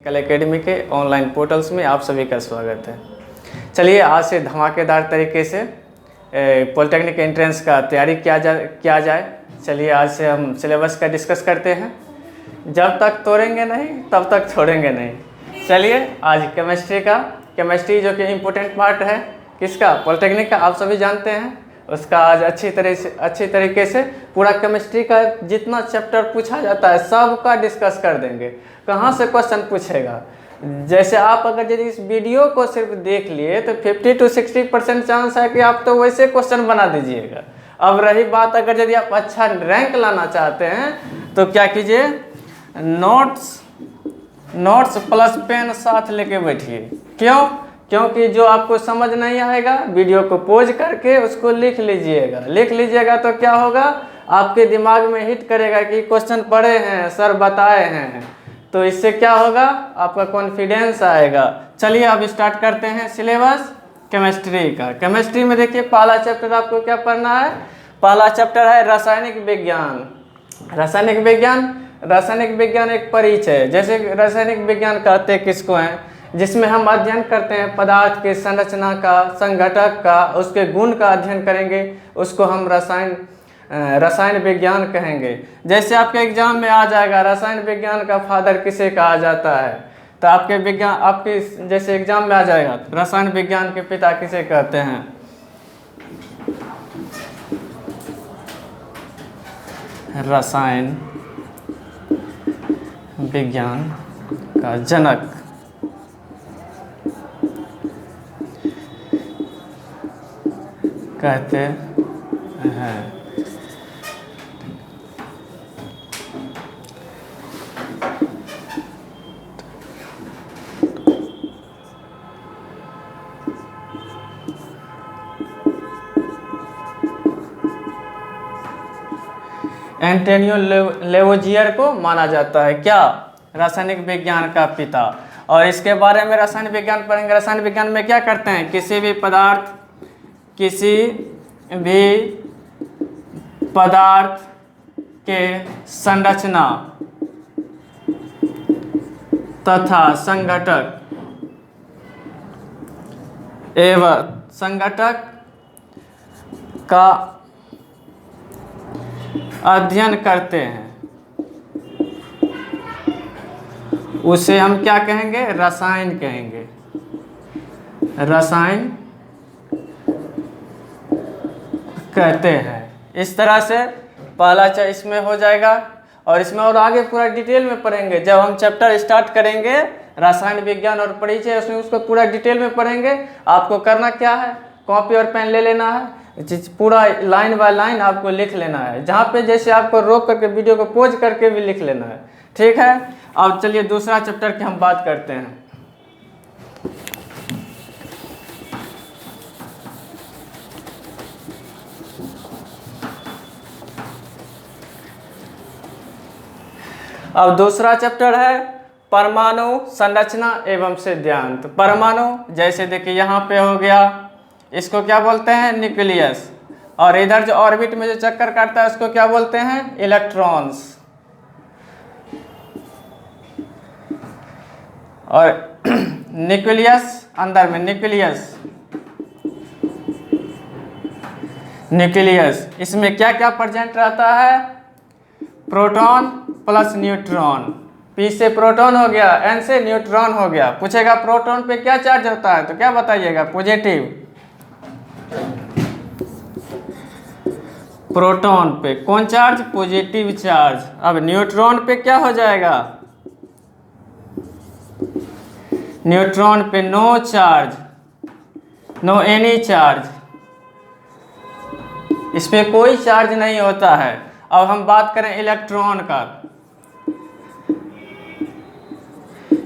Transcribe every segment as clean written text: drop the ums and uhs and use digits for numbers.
कल एकेडमी के online portals में आप सभी का स्वागत है। चलिए आज से धमाकेदार तरीके से पॉलिटेक्निक एंट्रेंस का तैयारी किया जाए। चलिए आज से हम सिलेबस का डिस्कस करते हैं। जब तक तोड़ेंगे नहीं तब तक छोड़ेंगे नहीं। चलिए आज केमिस्ट्री जो कि इम्पोर्टेंट पार्ट है किसका, पॉलिटेक्निक का, आप सभी जानते हैं। उसका आज अच्छी तरीके से पूरा केमिस्ट्री का जितना चैप्टर पूछा जाता है सब का डिस्कस कर देंगे। कहाँ से क्वेश्चन पूछेगा, जैसे आप अगर यदि इस वीडियो को सिर्फ देख लिए तो 50 to 60% चांस है कि आप तो वैसे क्वेश्चन बना दीजिएगा। अब रही बात, अगर यदि आप अच्छा रैंक लाना चाहते हैं तो क्या कीजिए, नोट्स प्लस पेन साथ लेके बैठिए। क्योंकि जो आपको समझ नहीं आएगा वीडियो को पॉज करके उसको लिख लीजिएगा तो क्या होगा, आपके दिमाग में हिट करेगा कि क्वेश्चन पढ़े हैं, सर बताए हैं, तो इससे क्या होगा, आपका कॉन्फिडेंस आएगा। चलिए अब स्टार्ट करते हैं सिलेबस केमिस्ट्री का। केमिस्ट्री में देखिए पहला चैप्टर आपको क्या पढ़ना है, पहला चैप्टर है रासायनिक विज्ञान एक परिचय। जैसे रासायनिक विज्ञान कहते हैं किसको हैं, जिसमें हम अध्ययन करते हैं पदार्थ के संरचना का, संघटक का, उसके गुण का अध्ययन करेंगे, उसको हम रसायन विज्ञान कहेंगे। जैसे आपके एग्जाम में आ जाएगा रसायन विज्ञान का फादर किसे कहा जाता है, तो आपके जैसे एग्जाम में आ जाएगा रसायन विज्ञान के पिता किसे कहते हैं। रसायन विज्ञान का जनक कहते हैं। एंटोनियो लेवोजियर को माना जाता है क्या, रासायनिक विज्ञान का पिता। और इसके बारे में रसायन विज्ञान पढ़ेंगे। रसायन विज्ञान में क्या करते हैं, किसी भी पदार्थ के संरचना तथा संघटक का अध्ययन करते हैं, उसे हम क्या कहेंगे, रसायन कहेंगे। रसायन कहते हैं। इस तरह से पहला इसमें हो जाएगा। और इसमें और आगे पूरा डिटेल में पढ़ेंगे। जब हम चैप्टर स्टार्ट करेंगे रसायन विज्ञान और परिचय, उसमें उसको पूरा डिटेल में पढ़ेंगे। आपको करना क्या है, कॉपी और पेन ले लेना है, पूरा लाइन बाय लाइन आपको लिख लेना है। जहाँ पे जैसे आपको रोक करके वीडियो को पॉज करके भी लिख लेना है, ठीक है। अब चलिए दूसरा चैप्टर की हम बात करते हैं। अब दूसरा चैप्टर है परमाणु संरचना एवं सिद्धांत। परमाणु जैसे देखिए यहाँ पे हो गया, इसको क्या बोलते हैं, न्यूक्लियस। और इधर जो ऑर्बिट में जो चक्कर काटता है उसको क्या बोलते हैं, इलेक्ट्रॉन्स। और न्यूक्लियस, अंदर में न्यूक्लियस, इसमें क्या क्या प्रेजेंट रहता है, प्रोटॉन प्लस न्यूट्रॉन। P से प्रोटॉन हो गया, N से न्यूट्रॉन हो गया। पूछेगा प्रोटॉन पे क्या चार्ज होता है, तो क्या बताइएगा, पॉजिटिव। प्रोटॉन पे कौन चार्ज, पॉजिटिव चार्ज। अब न्यूट्रॉन पे क्या हो जाएगा, न्यूट्रॉन पे no charge, no any charge, इस पे कोई चार्ज नहीं होता है। अब हम बात करें इलेक्ट्रॉन का,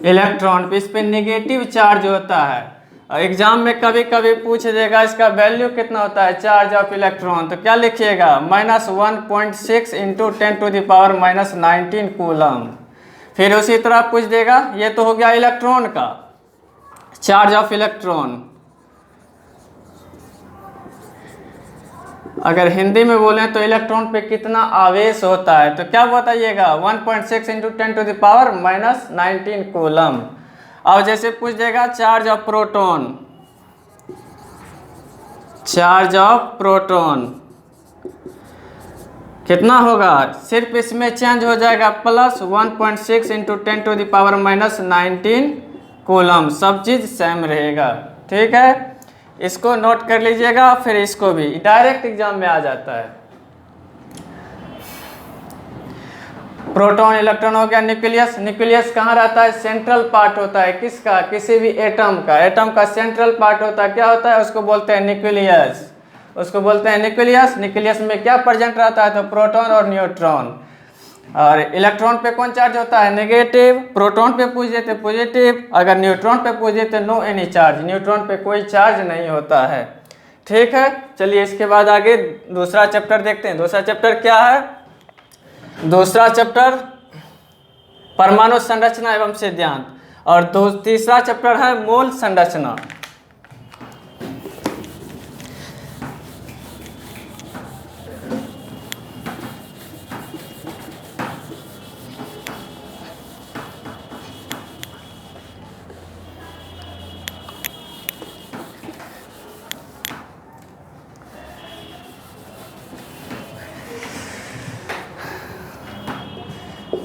इलेक्ट्रॉन पे इस पे नेगेटिव चार्ज होता है। एग्जाम में कभी कभी पूछ देगा इसका वैल्यू कितना होता है, चार्ज ऑफ इलेक्ट्रॉन, तो क्या लिखिएगा, -1.6 × 10⁻⁻19 कूलम। फिर उसी तरह पूछ देगा, ये तो हो गया इलेक्ट्रॉन का चार्ज ऑफ इलेक्ट्रॉन। अगर हिंदी में बोलें तो इलेक्ट्रॉन पे कितना आवेश होता है, तो क्या बताइएगा 1.6 इंटू 10⁻⁻19 कूलम। अब जैसे पूछ देगा charge of proton, charge of proton कितना होगा, सिर्फ इसमें चेंज हो जाएगा प्लस 1.6 इंटू 10⁻⁻19 कूलम, सब चीज़ सेम रहेगा। ठीक है, इसको नोट कर लीजिएगा। फिर इसको भी डायरेक्ट एग्जाम में आ जाता है। प्रोटॉन इलेक्ट्रॉन हो गया। न्यूक्लियस, न्यूक्लियस कहाँ रहता है, सेंट्रल पार्ट होता है किसका, किसी भी एटम का, एटम का सेंट्रल पार्ट होता है, क्या होता है, उसको बोलते हैं न्यूक्लियस, उसको बोलते हैं न्यूक्लियस। न्यूक्लियस में क्या प्रेजेंट रहता है, तो प्रोटॉन और न्यूट्रॉन। और इलेक्ट्रॉन पे कौन चार्ज होता है, नेगेटिव। प्रोटॉन पे पूछ देते पॉजिटिव, अगर न्यूट्रॉन पे पूछ देते नो एनी चार्ज, न्यूट्रॉन पे कोई चार्ज नहीं होता है। ठीक है, चलिए इसके बाद आगे दूसरा चैप्टर देखते हैं। दूसरा चैप्टर क्या है, दूसरा चैप्टर परमाणु संरचना एवं सिद्धांत, और तीसरा चैप्टर है मोल संरचना।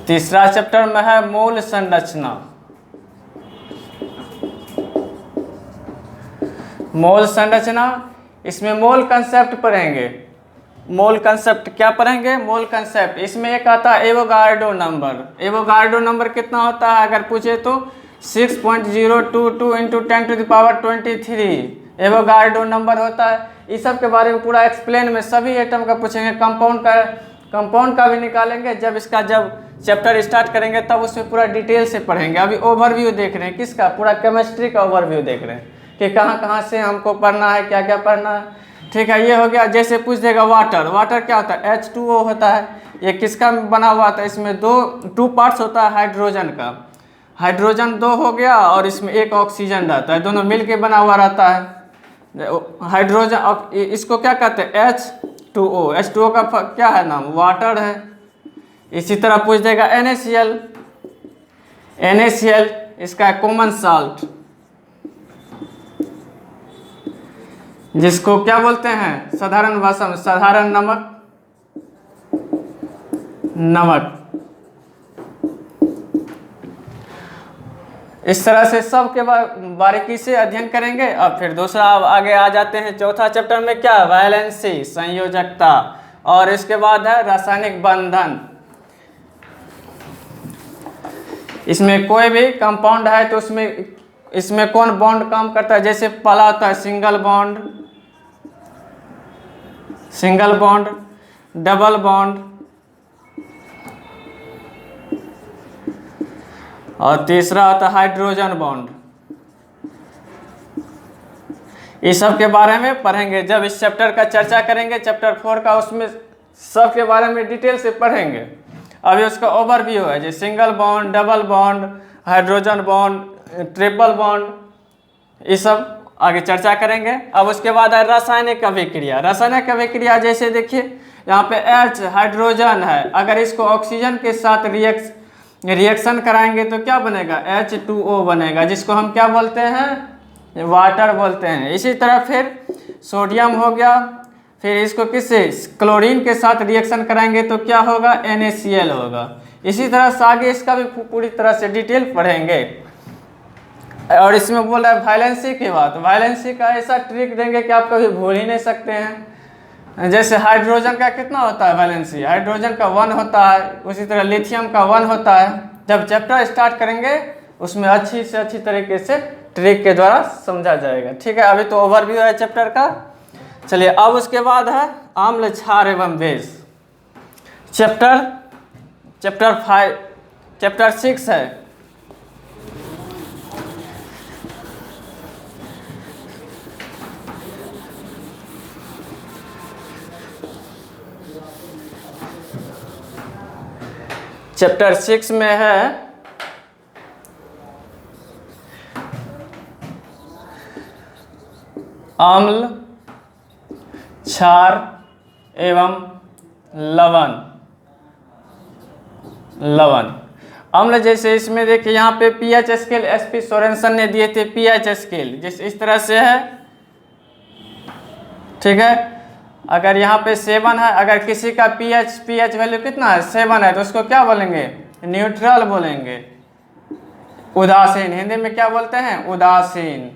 तीसरा चैप्टर में है मोल संरचना। मोल संरचना, इसमें मोल कंसेप्ट पढ़ेंगे। मोल कंसेप्ट क्या पढ़ेंगे, मोल कंसेप्ट। इसमें एक आता है एवोगाड्रो नंबर। एवोगाड्रो नंबर कितना होता है अगर पूछे तो 6.022 इंटू 10⁻23 एवोगाड्रो नंबर होता है। इस सब के बारे में पूरा एक्सप्लेन में सभी एटम का पूछेंगे। कंपाउंड का भी निकालेंगे। जब इसका चैप्टर स्टार्ट करेंगे तब उसमें पूरा डिटेल से पढ़ेंगे। अभी ओवरव्यू देख रहे हैं किसका, पूरा केमिस्ट्री का ओवरव्यू देख रहे हैं कि कहाँ कहाँ से हमको पढ़ना है, क्या क्या पढ़ना है। ठीक है, ये हो गया। जैसे पूछ देगा वाटर, वाटर क्या होता है, H2O होता है। ये किसका बना हुआ था, इसमें टू पार्ट्स होता है हाइड्रोजन का। हाइड्रोजन 2 हो गया और इसमें एक ऑक्सीजन रहता है, दोनों मिल के बना हुआ रहता है हाइड्रोजन। इसको क्या कहते हैं, H2O। H2O का क्या है नाम, वाटर है। इसी तरह पूछ देगा NaCl, NaCl इसका कॉमन साल्ट, जिसको क्या बोलते हैं, साधारण भाषा में साधारण नमक, नमक। इस तरह से सब के बारीकी से अध्ययन करेंगे। अब फिर दूसरा आगे आ जाते हैं। चौथा चैप्टर में क्या, वैलेंसी, संयोजकता, और इसके बाद है रासायनिक बंधन। इसमें कोई भी कंपाउंड है तो इसमें कौन बॉन्ड काम करता है। जैसे पहला होता है single bond, single bond, double bond, और तीसरा होता है हाइड्रोजन बॉन्ड। इस सब के बारे में पढ़ेंगे जब इस चैप्टर का चर्चा करेंगे, चैप्टर 4 का, उसमें सब के बारे में डिटेल से पढ़ेंगे। अभी उसका ओवरव्यू है, जैसे single bond, double bond, hydrogen bond, triple bond, ये सब आगे चर्चा करेंगे। अब उसके बाद है रासायनिक अभिक्रिया। रासायनिक अभिक्रिया जैसे देखिए यहाँ पे H हाइड्रोजन है, अगर इसको ऑक्सीजन के साथ रिएक्शन कराएंगे तो क्या बनेगा, H2O बनेगा, जिसको हम क्या बोलते हैं, वाटर बोलते हैं। इसी तरह फिर सोडियम हो गया, फिर इसको किससे, क्लोरीन के साथ रिएक्शन कराएंगे तो क्या होगा, NaCl होगा। इसी तरह से आगे इसका भी पूरी तरह से डिटेल पढ़ेंगे। और इसमें बोल रहा है वैलेंसी की बात। वैलेंसी का ऐसा ट्रिक देंगे कि आप कभी भूल ही नहीं सकते हैं। जैसे हाइड्रोजन का कितना होता है वैलेंसी, हाइड्रोजन का 1 होता है, उसी तरह लिथियम का 1 होता है। जब चैप्टर स्टार्ट करेंगे उसमें अच्छी से अच्छी तरीके से ट्रिक के द्वारा समझा जाएगा। ठीक है, अभी तो ओवरव्यू है चैप्टर का। चलिए अब उसके बाद है आम्ल, क्षार एवं बेस। चैप्टर 5, चैप्टर 6 है। चैप्टर 6 में है अम्ल, क्षार एवं लवण। अम्ल जैसे इसमें देखिए यहाँ पे पीएच स्केल एसपी सोरेनसन ने दिए थे पीएच स्केल, जिस इस तरह से है, ठीक है। अगर यहाँ पे 7 है, अगर किसी का पीएच वैल्यू कितना है 7 है, तो उसको क्या बोलेंगे, न्यूट्रल बोलेंगे, उदासीन। हिंदी में क्या बोलते हैं, उदासीन।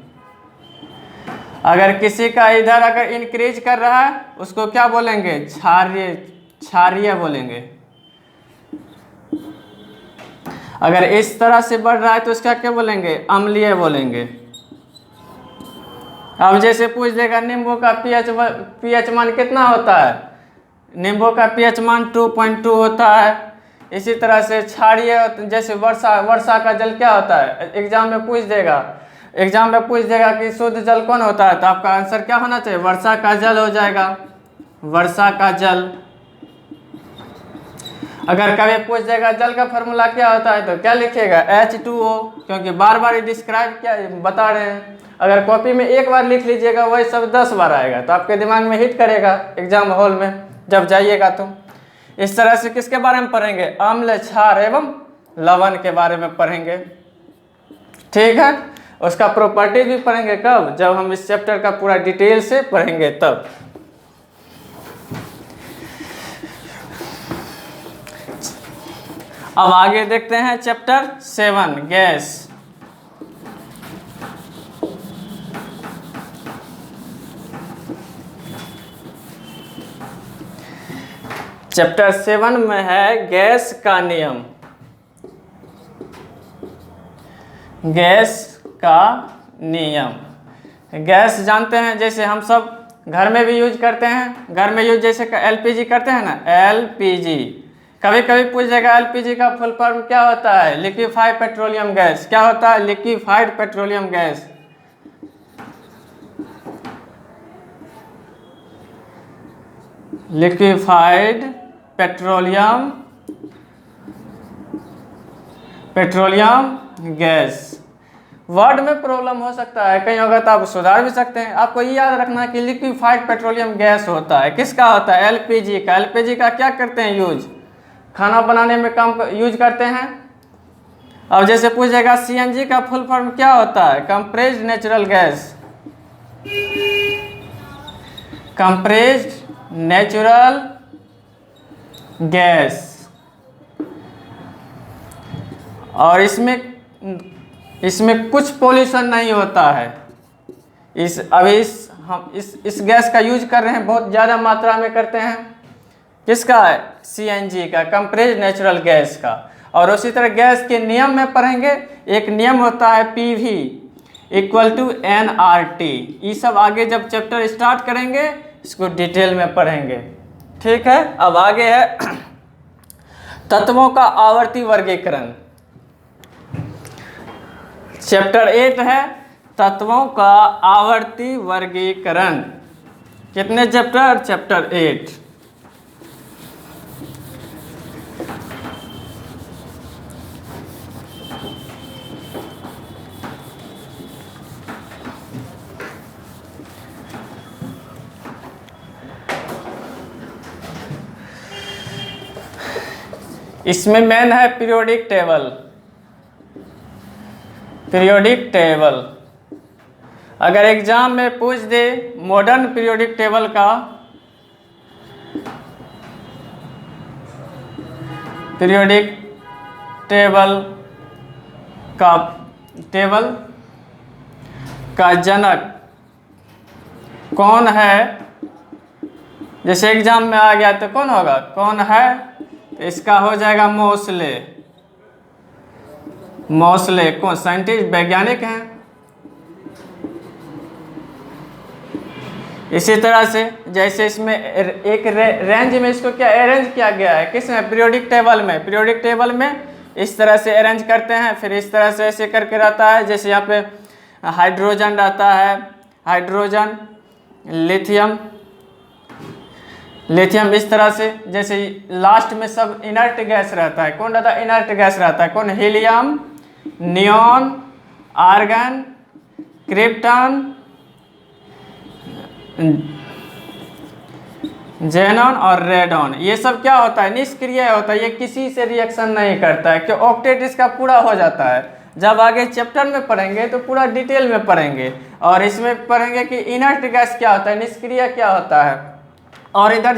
अगर किसी का इधर अगर इंक्रीज कर रहा है उसको क्या बोलेंगे, क्षारीय बोलेंगे। अगर इस तरह से बढ़ रहा है तो उसका क्या बोलेंगे, अम्लीय बोलेंगे। अब जैसे पूछ देगा नींबू का पीएच मान कितना होता है, नींबू का पीएच मान 2.2 होता है। इसी तरह से क्षारीय जैसे वर्षा का जल क्या होता है, एग्जाम में पूछ देगा कि शुद्ध जल कौन होता है, तो आपका आंसर क्या होना चाहिए, वर्षा का जल हो जाएगा, वर्षा का जल। अगर कभी पूछ देगा जल का फॉर्मूला क्या होता है, तो क्या लिखिएगा, H2O, क्योंकि बार बार डिस्क्राइब क्या बता रहे हैं। अगर कॉपी में एक बार लिख लीजिएगा वही सब 10 बार आएगा, तो आपके दिमाग में हिट करेगा एग्जाम हॉल में जब जाइएगा। तो इस तरह से किसके बारे में पढ़ेंगे, अम्ल, क्षार एवं लवण के बारे में पढ़ेंगे, ठीक है। उसका प्रॉपर्टी भी पढ़ेंगे कब, जब हम इस चैप्टर का पूरा डिटेल से पढ़ेंगे तब। अब आगे देखते हैं चैप्टर 7 गैस। चैप्टर 7 में है गैस का नियम। गैस का नियम, गैस जानते हैं, जैसे हम सब घर में भी यूज करते हैं, घर में यूज जैसे एलपीजी करते हैं ना, एलपीजी। कभी कभी पूछ जाएगा एलपीजी का फुल फॉर्म क्या होता है, लिक्विफाइड पेट्रोलियम गैस। क्या होता है, liquefied petroleum gas. Liquefied petroleum gas. Word में प्रॉब्लम हो सकता है, कहीं होगा तो आप सुधार भी सकते हैं। आपको ये याद रखना है कि लिक्विफाइड पेट्रोलियम गैस होता है, किसका होता है, एलपीजी का। एलपीजी का क्या करते हैं यूज, खाना बनाने में काम यूज करते हैं। अब जैसे पूछेगा सीएनजी का फुल फॉर्म क्या होता है, compressed natural gas. Compressed natural gas. और इसमें कुछ पॉल्यूशन नहीं होता है। हम इस गैस का यूज कर रहे हैं, बहुत ज़्यादा मात्रा में करते हैं। किसका है, सीएनजी का, कंप्रेस्ड नेचुरल गैस का। और उसी तरह गैस के नियम में पढ़ेंगे, एक नियम होता है पीवी इक्वल टू एनआरटी। ये सब आगे जब चैप्टर स्टार्ट करेंगे इसको डिटेल में पढ़ेंगे, ठीक है। अब आगे है तत्वों का आवर्ती वर्गीकरण। चैप्टर 8 है तत्वों का आवर्ती वर्गीकरण। कितने चैप्टर, चैप्टर 8। इसमें मेन है पीरियोडिक टेबल। पीरियोडिक टेबल अगर एग्जाम में पूछ दे मॉडर्न पीरियोडिक टेबल का, पीरियोडिक टेबल का जनक कौन है, जैसे एग्जाम में आ गया तो कौन होगा, कौन है, तो इसका हो जाएगा मोसले। मोसले कौन, साइंटिस्ट, वैज्ञानिक हैं। इसी तरह से जैसे इसमें एक रेंज में इसको क्या अरेंज किया गया है, किसमें, पीरियोडिक टेबल में। पीरियोडिक टेबल में इस तरह से अरेंज करते हैं, फिर इस तरह से ऐसे करके रहता है। जैसे यहाँ पे हाइड्रोजन रहता है, हाइड्रोजन, लिथियम, लिथियम इस तरह से। जैसे लास्ट में सब इनर्ट गैस रहता है, कौन रहता है, इनर्ट गैस रहता है, कौन, helium, neon, argon, krypton, xenon और रेडॉन, ये सब क्या होता है, निष्क्रिय होता है, ये किसी से रिएक्शन नहीं करता है, कि ऑक्टेट इसका पूरा हो जाता है। जब आगे चैप्टर में पढ़ेंगे तो पूरा डिटेल में पढ़ेंगे, और इसमें पढ़ेंगे कि इनर्ट गैस क्या होता है, निष्क्रिय क्या होता है, और इधर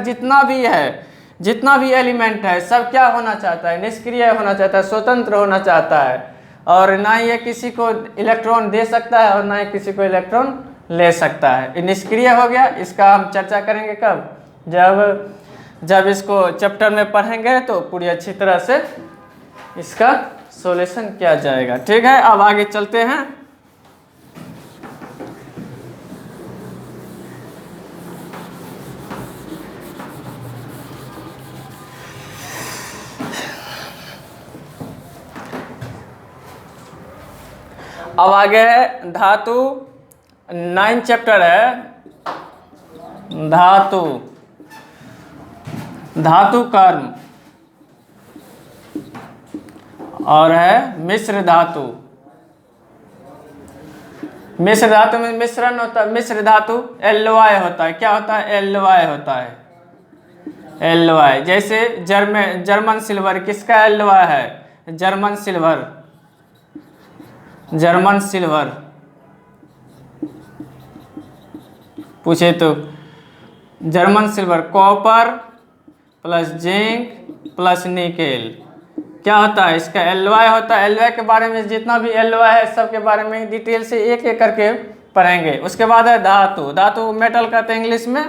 जितना भी एलिमेंट है सब क्या होना चाहता है, निष्क्रिय होना चाहता है, स्वतंत्र होना चाहता है, और ना ये किसी को इलेक्ट्रॉन दे सकता है और ना ही किसी को इलेक्ट्रॉन ले सकता है। ये निष्क्रिय हो गया। इसका हम चर्चा करेंगे कब, जब इसको चैप्टर में पढ़ेंगे तो पूरी अच्छी तरह से इसका सॉल्यूशन किया जाएगा। ठीक है, अब आगे चलते हैं। अब आगे है धातु, 9 चैप्टर है धातु कर्म, और है मिश्र धातु। मिश्र धातु में मिश्रण होता है, मिश्र धातु एलवाई होता है। क्या होता है, एलवाई होता है, एलवाई। जैसे जर्मन सिल्वर किसका एलवाई है, जर्मन सिल्वर, जर्मन सिल्वर पूछे तो German silver copper plus zinc plus nickel क्या होता है, इसका एलवाई होता है। एलवाई के बारे में जितना भी एलवाई है सब के बारे में डिटेल से एक एक करके पढ़ेंगे। उसके बाद है धातु। धातु मेटल कहते हैं इंग्लिश में।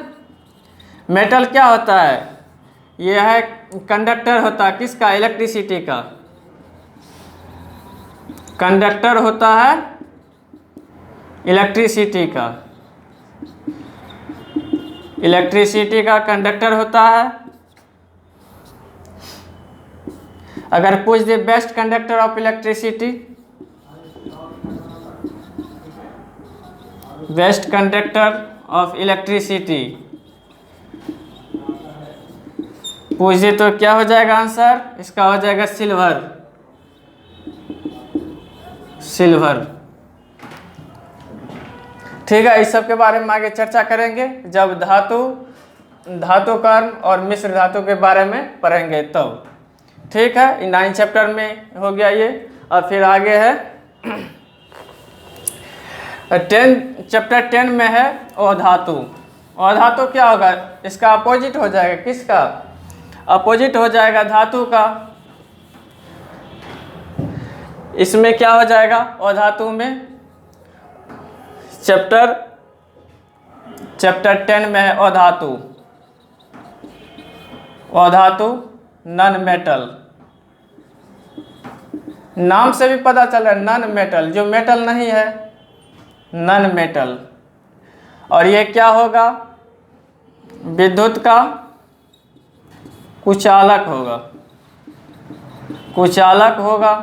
मेटल क्या होता है, यह है कंडक्टर होता है किसका, इलेक्ट्रिसिटी का। कंडक्टर होता है इलेक्ट्रिसिटी का, इलेक्ट्रिसिटी का कंडक्टर होता है। अगर पूछ दे best conductor of electricity, best conductor of electricity पूछ दे तो क्या हो जाएगा आंसर, इसका हो जाएगा सिल्वर, सिल्वर। ठीक है, इस सब के बारे में आगे चर्चा करेंगे जब धातु कर्म और मिश्र धातु के बारे में पढ़ेंगे तब। ठीक है, 9 चैप्टर में हो गया ये। और फिर आगे है 10 चैप्टर में है अधातु। अधातु क्या होगा, इसका अपोजिट हो जाएगा किसका, अपोजिट हो जाएगा धातु का। इसमें क्या हो जाएगा अधातु में, चैप्टर 10 में है अधातु। अधातु नॉन मेटल, नाम से भी पता चल रहा है नॉन मेटल, जो मेटल नहीं है नॉन मेटल। और ये क्या होगा, विद्युत का कुचालक होगा, कुचालक होगा।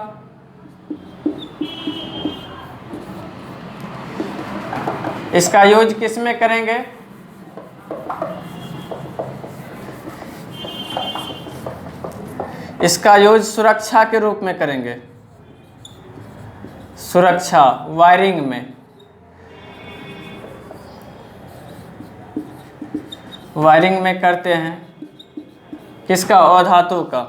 इसका यूज किस में करेंगे, इसका यूज सुरक्षा के रूप में करेंगे, सुरक्षा वायरिंग में, वायरिंग में करते हैं किसका, अधातु का।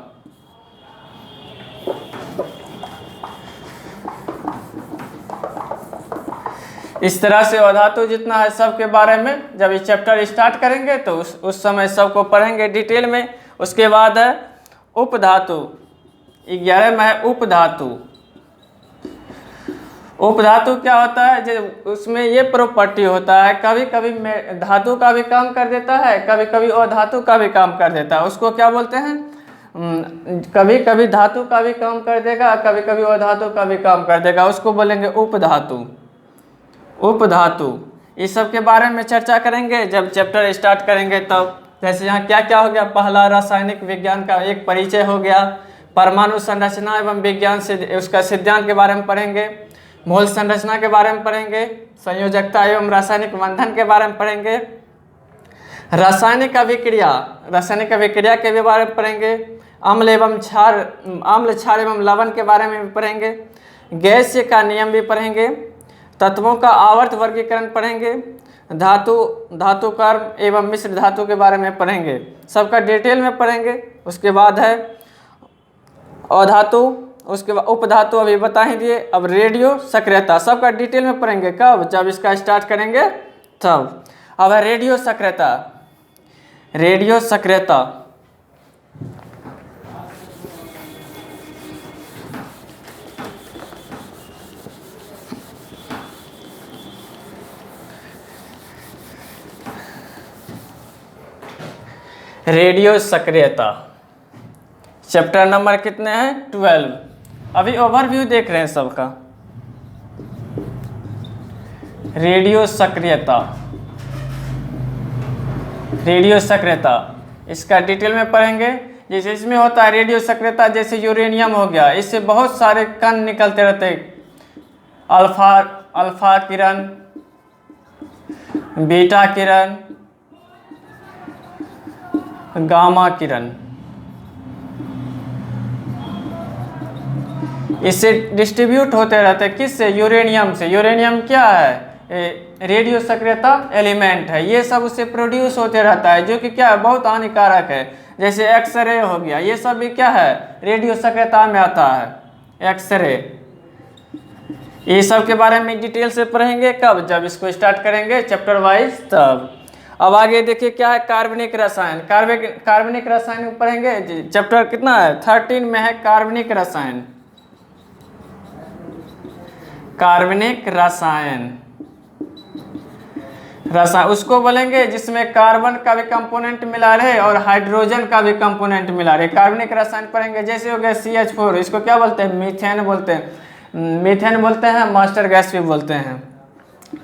इस तरह से अधातु जितना है सब के बारे में जब ये चैप्टर स्टार्ट करेंगे तो उस समय सबको पढ़ेंगे डिटेल में। उसके बाद है उपधातु, 11 में है उपधातु। उपधातु क्या होता है, जो उसमें ये प्रॉपर्टी होता है कभी कभी धातु का भी काम कर देता है, कभी कभी अधातु का भी काम कर देता है। उसको क्या बोलते हैं, कभी कभी धातु का भी काम कर देगा, कभी कभी अधातु का भी काम कर देगा, उसको बोलेंगे उपधातु। उपधातु इस सब के बारे में चर्चा करेंगे जब चैप्टर स्टार्ट करेंगे तब। जैसे यहाँ क्या क्या हो गया, पहला रासायनिक विज्ञान का एक परिचय हो गया, परमाणु संरचना एवं विज्ञान से उसका सिद्धांत के बारे में पढ़ेंगे, मोल संरचना के बारे में पढ़ेंगे, संयोजकता एवं रासायनिक बंधन के बारे में पढ़ेंगे, रासायनिक अभिक्रिया के बारे में पढ़ेंगे, अम्ल क्षार एवं लवण के बारे में भी पढ़ेंगे, गैस का नियम भी पढ़ेंगे, तत्वों का आवर्त वर्गीकरण पढ़ेंगे, धातु, धातु कर्म एवं मिश्र धातु के बारे में पढ़ेंगे, सबका डिटेल में पढ़ेंगे। उसके बाद है अधातु, उसके बाद उपधातु अभी बता ही दिए। अब रेडियो सक्रियता सबका डिटेल में पढ़ेंगे, कब? जब इसका स्टार्ट करेंगे तब। अब है रेडियो सक्रियता। रेडियो सक्रियता रेडियो सक्रियता चैप्टर नंबर कितने हैं? 12। अभी ओवरव्यू देख रहे हैं सबका। रेडियो सक्रियता, रेडियो सक्रियता इसका डिटेल में पढ़ेंगे। जैसे इसमें होता है रेडियो सक्रियता, जैसे यूरेनियम हो गया, इससे बहुत सारे कण निकलते रहते हैं। अल्फा किरण, बीटा किरण, गामा किरण, इससे डिस्ट्रीब्यूट होते रहते हैं। किससे? यूरेनियम से। यूरेनियम क्या है? रेडियो सक्रियता एलिमेंट है। ये सब उससे प्रोड्यूस होते रहता है, जो कि क्या है? बहुत हानिकारक है। जैसे एक्सरे हो गया, ये सब भी क्या है? रेडियो सक्रियता में आता है। एक्सरे, ये सब के बारे में डिटेल से पढ़ेंगे। कब? जब इसको स्टार्ट करेंगे चैप्टर वाइज तब। अब आगे देखिए क्या है? कार्बनिक रसायन। कार्बनिक रसायन पढ़ेंगे। चैप्टर कितना है? 13 में है कार्बनिक रसायन। कार्बनिक रसायन, उसको बोलेंगे जिसमें कार्बन का भी कंपोनेंट मिला रहे और हाइड्रोजन का भी कंपोनेंट मिला रहे। कार्बनिक रसायन पढ़ेंगे। जैसे हो गया CH4, इसको क्या बोलते हैं? मीथेन बोलते हैं। मीथेन बोलते हैं, मास्टर गैस भी बोलते हैं।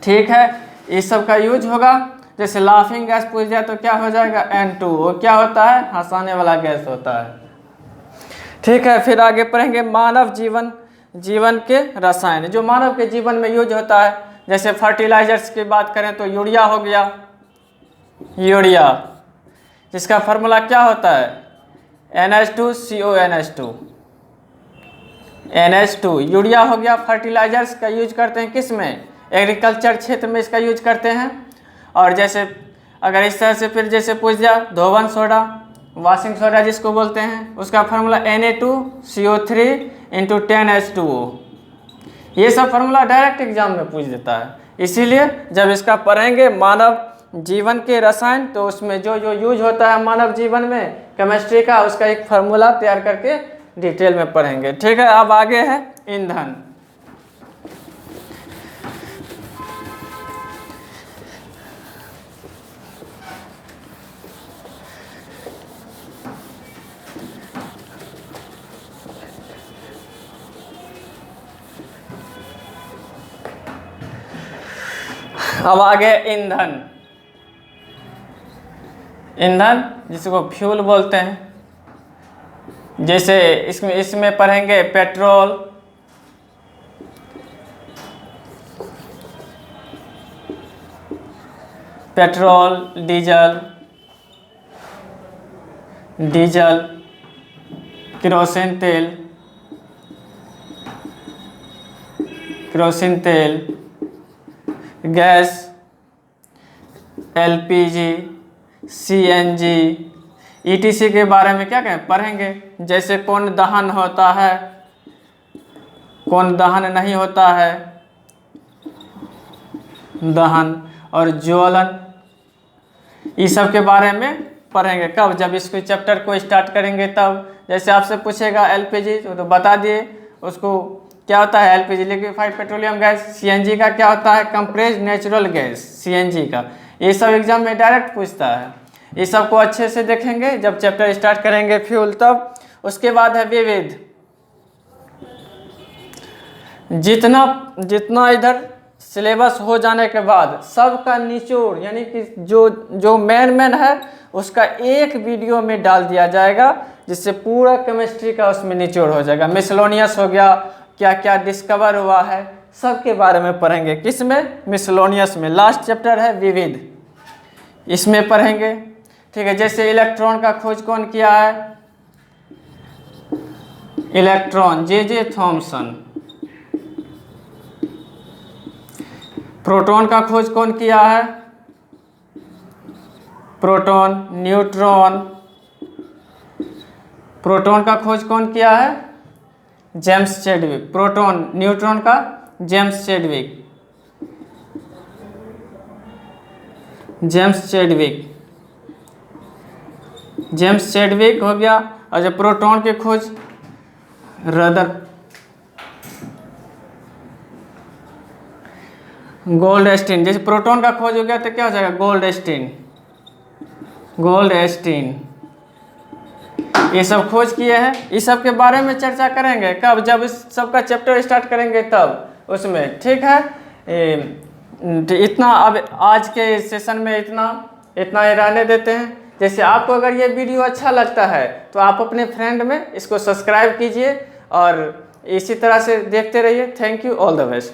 ठीक है, इस सब का यूज होगा। जैसे लाफिंग गैस पूछ जाए तो क्या हो जाएगा? N2। वो क्या होता है? हंसाने वाला गैस होता है। ठीक है, फिर आगे पढ़ेंगे मानव जीवन के रसायन, जो मानव के जीवन में यूज होता है। जैसे फर्टिलाइजर्स की बात करें तो यूरिया हो गया। यूरिया जिसका फार्मूला क्या होता है? NH2CONH2। NH2 यूरिया हो गया। फर्टिलाइजर्स का यूज करते हैं किस में? एग्रीकल्चर क्षेत्र में इसका यूज करते हैं। और जैसे अगर इस तरह से फिर जैसे पूछ जाए धोवन सोडा, वॉशिंग सोडा जिसको बोलते हैं, उसका फार्मूला Na2CO3 × 10H2O। ये सब फार्मूला डायरेक्ट एग्जाम में पूछ देता है। इसीलिए जब इसका पढ़ेंगे मानव जीवन के रसायन, तो उसमें जो जो यूज होता है मानव जीवन में केमिस्ट्री का, उसका एक फार्मूला तैयार करके डिटेल में पढ़ेंगे। ठीक है, अब आगे है ईंधन। अब आगे ईंधन। ईंधन जिसको फ्यूल बोलते हैं। जैसे इसमें पढ़ेंगे पेट्रोल, डीजल, केरोसिन तेल, गैस, LPG, CNG, ETC के बारे में क्या कहें? पढ़ेंगे। जैसे कौन दहन होता है, कौन दहन नहीं होता है, दहन और ज्वलन, इस सब के बारे में पढ़ेंगे। कब? जब इसको चैप्टर को स्टार्ट करेंगे तब। जैसे आपसे पूछेगा LPG तो बता दिए उसको क्या होता है? LPG liquefied petroleum gas. CNG का क्या होता है? कंप्रेस्ड नेचुरल गैस, CNG का। ये सब एग्जाम में डायरेक्ट पूछता है। ये सब को अच्छे से देखेंगे जब चैप्टर स्टार्ट करेंगे फ्यूल तब। उसके बाद है विविध। जितना इधर सिलेबस हो जाने के बाद सबका निचोड़, यानी कि जो मेन है उसका एक वीडियो में डाल दिया जाएगा, जिससे पूरा केमिस्ट्री का उसमें निचोड़ हो जाएगा। मिसलोनियस हो गया, क्या क्या डिस्कवर हुआ है, सब के बारे में पढ़ेंगे। किस में? मिसलोनियस में। लास्ट चैप्टर है विविध, इसमें पढ़ेंगे। ठीक है, जैसे इलेक्ट्रॉन का खोज कौन किया है? Electron J.J. थॉमसन। प्रोटॉन का खोज कौन किया है? Proton, neutron. प्रोटॉन का खोज कौन किया है? James Chadwick. प्रोटॉन न्यूट्रॉन का जेम्स चैडविक। जेम्स चैडविक हो गया। और जब प्रोटॉन की खोज रदर गोल्डस्टीन। जैसे प्रोटॉन का खोज हो गया तो क्या हो जाएगा? गोल्डस्टीन। ये सब खोज किए हैं। इस सब के बारे में चर्चा करेंगे कब? जब इस सब का चैप्टर स्टार्ट करेंगे तब उसमें, ठीक है। इतना अब आज के सेशन में इतना ही रहने देते हैं। जैसे आपको अगर ये वीडियो अच्छा लगता है तो आप अपने फ्रेंड में इसको सब्सक्राइब कीजिए और इसी तरह से देखते रहिए। Thank you, all the best.